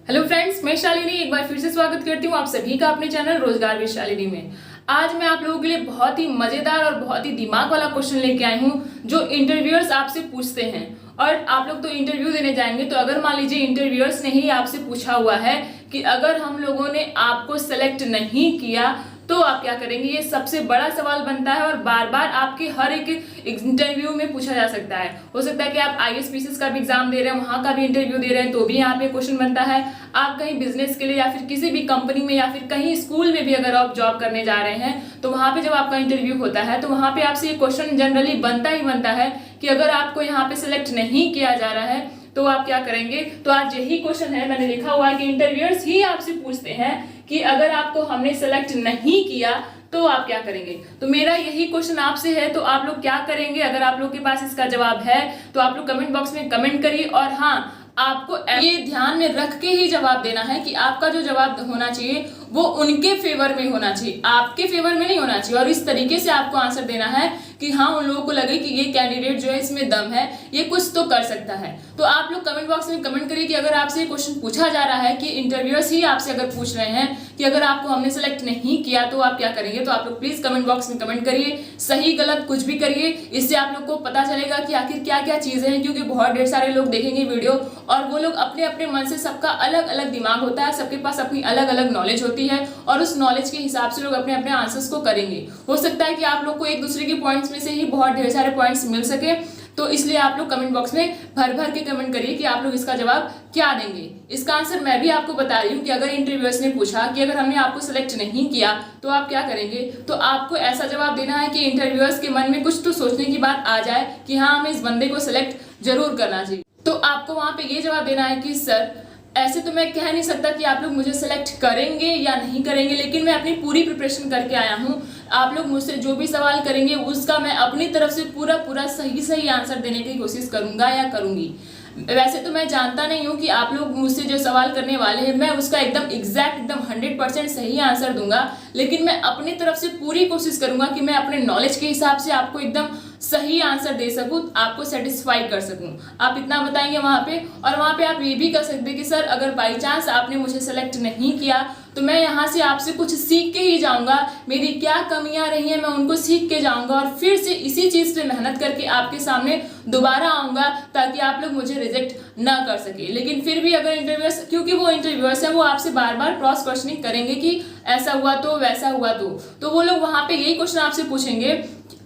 Hello friends, मैं शालिनी एक बार फिर से स्वागत करती हूँ आप सभी का अपने चैनल रोजगार विद शालिनी में। आज मैं आप लोगों के लिए बहुत ही मजेदार और बहुत ही दिमाग वाला क्वेश्चन लेके आई हूँ जो इंटरव्यूअर्स आपसे पूछते हैं। और आप लोग तो इंटरव्यू देने जाएंगे, तो अगर मान लीजिए इंटरव्यूअर्स ने ही आपसे पूछा हुआ है कि अगर हम लोगों ने आपको सेलेक्ट नहीं किया तो आप क्या करेंगे। ये सबसे बड़ा सवाल बनता है और बार बार आपके हर एक इंटरव्यू में पूछा जा सकता है। हो सकता है कि आप IAS का भी एग्जाम दे रहे हैं, वहां का भी इंटरव्यू दे रहे हैं, तो भी यहाँ पे क्वेश्चन बनता है। आप कहीं बिजनेस के लिए या फिर किसी भी कंपनी में या फिर कहीं स्कूल में भी अगर आप जॉब करने जा रहे हैं तो वहां पे जब आपका इंटरव्यू होता है तो वहां पे आपसे ये क्वेश्चन जनरली बनता ही बनता है कि अगर आपको यहाँ पे सिलेक्ट नहीं किया जा रहा है तो आप क्या करेंगे। तो आज यही क्वेश्चन है, मैंने लिखा हुआ है कि इंटरव्यूअर्स ही आपसे पूछते हैं कि अगर आपको हमने सेलेक्ट नहीं किया तो आप क्या करेंगे। तो मेरा यही क्वेश्चन आपसे है, तो आप लोग क्या करेंगे। अगर आप लोग के पास इसका जवाब है तो आप लोग कमेंट बॉक्स में कमेंट करिए। और हाँ, आपको ये ध्यान में रख के ही जवाब देना है कि आपका जो जवाब होना चाहिए वो उनके फेवर में होना चाहिए, आपके फेवर में नहीं होना चाहिए। और इस तरीके से आपको आंसर देना है कि हाँ, उन लोगों को लगे कि ये कैंडिडेट जो है इसमें दम है, ये कुछ तो कर सकता है। तो आप लोग कमेंट बॉक्स में कमेंट करिए कि अगर आपसे ये क्वेश्चन पूछा जा रहा है कि इंटरव्यूअर्स ही आपसे अगर पूछ रहे हैं कि अगर आपको हमने सेलेक्ट नहीं किया तो आप क्या करेंगे। तो आप लोग प्लीज कमेंट बॉक्स में कमेंट करिए, सही गलत कुछ भी करिए। इससे आप लोग को पता चलेगा कि आखिर क्या क्या चीजें हैं, क्योंकि बहुत ढेर सारे लोग देखेंगे वीडियो और वो लोग अपने अपने मन से, सबका अलग अलग दिमाग होता है, सबके पास अपनी अलग अलग नॉलेज होती है और उस नॉलेज के हिसाब से लोग अपने अपने आंसर्स को करेंगे। हो सकता है कि आप लोग को एक दूसरे के पॉइंट्स में से ही बहुत ढेर सारे पॉइंट्स मिल सके, तो इसलिए आप लोग कमेंट बॉक्स में भर भर के कमेंट करिए कि आप लोग इसका जवाब क्या देंगे। इसका आंसर मैं भी आपको बता रही हूँ कि अगर इंटरव्यूअर्स ने पूछा कि अगर हमने आपको सेलेक्ट नहीं किया तो आप क्या करेंगे, तो आपको ऐसा जवाब देना है कि इंटरव्यूअर्स के मन में कुछ तो सोचने की बात आ जाए कि हाँ, हमें इस बंदे को सिलेक्ट जरूर करना चाहिए। तो आपको वहां पे ये जवाब देना है कि सर, ऐसे तो मैं कह नहीं सकता कि आप लोग मुझे सेलेक्ट करेंगे या नहीं करेंगे, लेकिन मैं अपनी पूरी प्रिपरेशन करके आया हूँ। आप लोग मुझसे जो भी सवाल करेंगे उसका मैं अपनी तरफ से पूरा सही आंसर देने की कोशिश करूंगा या करूंगी। वैसे तो मैं जानता नहीं हूँ कि आप लोग मुझसे जो सवाल करने वाले हैं मैं उसका एकदम एग्जैक्ट, एकदम 100% सही आंसर दूंगा, लेकिन मैं अपनी तरफ से पूरी कोशिश करूंगा कि मैं अपने नॉलेज के हिसाब से आपको एकदम सही आंसर दे सकूं, आपको सेटिस्फाई कर सकूं। आप इतना बताएंगे वहां पे। और वहां पे आप ये भी कर सकते हैं कि सर, अगर बाई चांस आपने मुझे सेलेक्ट नहीं किया तो मैं यहाँ से आपसे कुछ सीख के ही जाऊंगा, मेरी क्या कमियां रही हैं मैं उनको सीख के जाऊंगा और फिर से इसी चीज पे मेहनत करके आपके सामने दोबारा आऊंगा ताकि आप लोग मुझे रिजेक्ट ना कर सके। लेकिन फिर भी अगर इंटरव्यूअर्स, क्योंकि वो इंटरव्यूअर्स हैं, वो आपसे बार बार क्रॉस क्वेश्चनिंग करेंगे कि ऐसा हुआ तो वैसा हुआ तो वो लोग वहां पे यही क्वेश्चन आपसे पूछेंगे।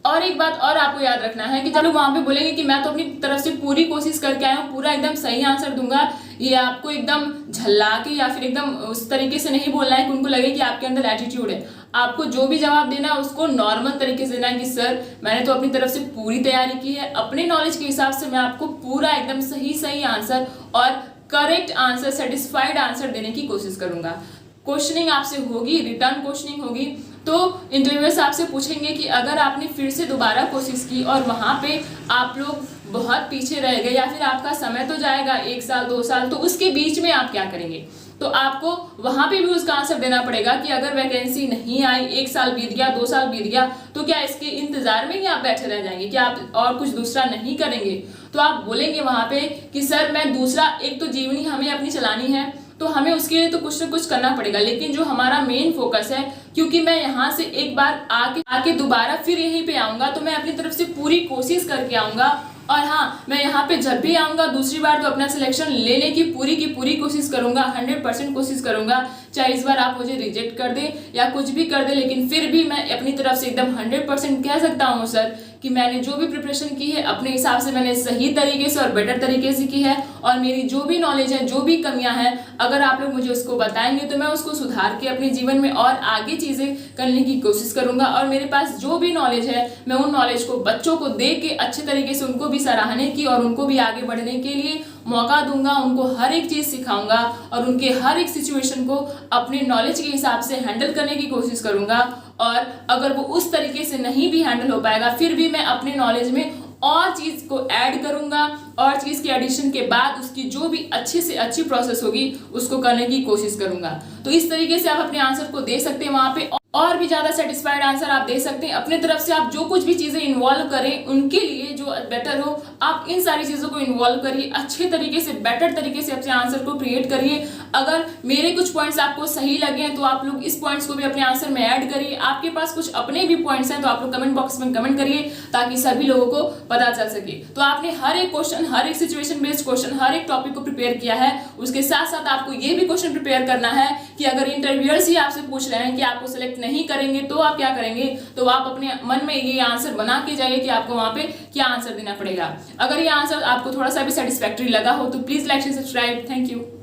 और एक बात और आपको याद रखना है कि जब लोग वहां पे बोलेंगे कि मैं तो अपनी तरफ से पूरी कोशिश करके आया हूँ, पूरा एकदम सही आंसर दूंगा, ये आपको एकदम झल्ला के या फिर एकदम उस तरीके से नहीं बोलना है कि उनको लगे कि आपके अंदर एटीट्यूड है। आपको जो भी जवाब देना है उसको नॉर्मल तरीके से देना है कि सर, मैंने तो अपनी तरफ से पूरी तैयारी की है, अपने नॉलेज के हिसाब से मैं आपको पूरा एकदम सही आंसर और करेक्ट आंसर, सेटिस्फाइड आंसर देने की कोशिश करूंगा। क्वेश्चनिंग आपसे होगी, रिटर्न क्वेश्चनिंग होगी, तो इंटरव्यूअर्स आपसे पूछेंगे कि अगर आपने फिर से दोबारा कोशिश की और वहां पे आप लोग बहुत पीछे रह गए या फिर आपका समय तो जाएगा 1 साल 2 साल, तो उसके बीच में आप क्या करेंगे। तो आपको वहां पे भी उसका आंसर देना पड़ेगा कि अगर वैकेंसी नहीं आई, 1 साल बीत गया, 2 साल बीत गया, तो क्या इसके इंतजार में ही आप बैठे रह जाएंगे, क्या आप और कुछ दूसरा नहीं करेंगे। तो आप बोलेंगे वहां पे कि सर, मैं दूसरा, एक तो जीवनी हमें अपनी चलानी है तो हमें उसके लिए तो कुछ ना कुछ करना पड़ेगा, लेकिन जो हमारा मेन फोकस है, क्योंकि मैं यहाँ से एक बार आके दोबारा फिर यहीं पे आऊंगा तो मैं अपनी तरफ से पूरी कोशिश करके आऊंगा। और हाँ, मैं यहाँ पे जब भी आऊंगा दूसरी बार तो अपना सिलेक्शन लेने की पूरी कोशिश करूंगा, 100% कोशिश करूंगा। चाहे इस बार आप मुझे रिजेक्ट कर दे या कुछ भी कर दे, लेकिन फिर भी मैं अपनी तरफ से एकदम 100% कह सकता हूँ सर कि मैंने जो भी प्रिपरेशन की है अपने हिसाब से मैंने सही तरीके से और बेटर तरीके से की है, और मेरी जो भी नॉलेज है, जो भी कमियां हैं, अगर आप लोग मुझे उसको बताएंगे तो मैं उसको सुधार के अपने जीवन में और आगे चीजें करने की कोशिश करूंगा। और मेरे पास जो भी नॉलेज है मैं उन नॉलेज को बच्चों को दे के अच्छे तरीके से उनको भी सराहने की और उनको भी आगे बढ़ने के लिए मौका दूंगा, उनको हर एक चीज सिखाऊंगा और उनके हर एक सिचुएशन को अपने नॉलेज के हिसाब से हैंडल करने की कोशिश करूंगा। और अगर वो उस तरीके से नहीं भी हैंडल हो पाएगा फिर भी मैं अपने नॉलेज में और चीज को ऐड करूंगा और चीज के एडिशन के बाद उसकी जो भी अच्छी से अच्छी प्रोसेस होगी उसको करने की कोशिश करूंगा। तो इस तरीके से आप अपने आंसर को दे सकते हैं वहां पे, और भी ज्यादा सेटिस्फाइड आंसर आप दे सकते हैं। अपने तरफ से आप जो कुछ भी चीजें इन्वॉल्व करें उनके लिए जो बेटर हो, आप इन सारी चीजों को इन्वॉल्व करिए, अच्छे तरीके से बेटर तरीके से अपने आंसर को क्रिएट करिए, अगर मेरे कुछ पॉइंट्स आपको सही लगे हैं तो आप लोग इस पॉइंट्स को भी अपने आंसर में ऐड करिए। आपके पास कुछ अपने भी पॉइंट्स हैं तो आप लोग कमेंट बॉक्स में कमेंट करिए ताकि सभी लोगों को पता चल सके। तो आपने हर एक क्वेश्चन, हर एक सिचुएशन बेस्ड क्वेश्चन, हर एक टॉपिक को प्रिपेयर किया है। उसके साथ साथ आपको ये भी क्वेश्चन प्रिपेयर करना है कि अगर इंटरव्यूअर्स ही आपसे पूछ रहे हैं कि आपको सिलेक्ट नहीं करेंगे तो आप क्या करेंगे, तो आप अपने मन में ये आंसर बना के जाइए कि आपको वहां पे क्या आंसर देना पड़ेगा। अगर ये आंसर आपको थोड़ा सा भी सेटिस्फैक्टरी लगा हो तो please like and subscribe. Thank you.